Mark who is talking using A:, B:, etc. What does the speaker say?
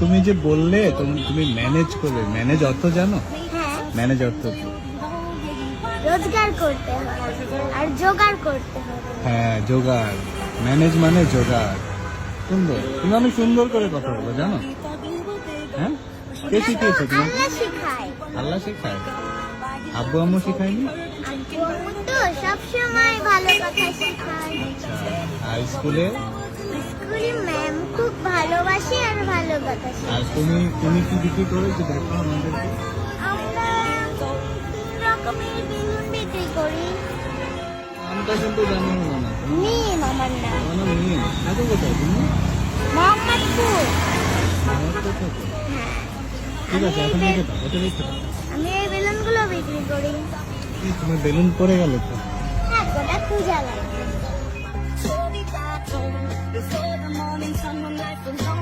A: তুমি যে বললে তুমি ম্যানেজ করবে, ম্যানেজ অর্থ জানো?
B: হ্যাঁ,
A: ম্যানেজ অর্থ কি?
B: রোজগার করতে হবে আর জোগাড় করতে হবে।
A: হ্যাঁ, জোগাড়। ম্যানেজ মানে জোগাড়। সুন্দর, তুমি অনেক সুন্দর করে কথা বলো জানো। হ্যাঁ, কে শিখিয়েছে তোমাকে?
B: আল্লাহ শেখায়।
A: আল্লাহ শেখায়? আব্বু আম্মু শিখায়নি?
B: আব্বু আম্মু তো সবসময় ভালো কথা শেখায়।
A: আচ্ছা, আর স্কুলে?
B: স্কুলে ম্যাম খুব ভালোবাসে আর ভালো কথা শেখায়।
A: আর তুমি কি বিক্রি করো যে দেখো আমাদেরকে?
B: আমরা তিন রকমের বেলুন বিক্রি করি।
A: নামটা কিন্তু জানি না।
B: মিম আমার নাম।
A: আমার নাম মিম। থাকো কোথায় তুমি?
B: মোহাম্মদপুর।
A: আমার কোথায় তো?
B: হ্যাঁ,
A: ঠিক আছে, এখন দেখে থাকো, এটা দেখতে থাকো।
B: আমি এই বেলুনগুলো বিক্রি করি।
A: এই, তোমার বেলুন পড়ে গেল তো।
B: হ্যাঁ, গোটা খুঁজা লাগে।
C: Before the morning sun, when life was long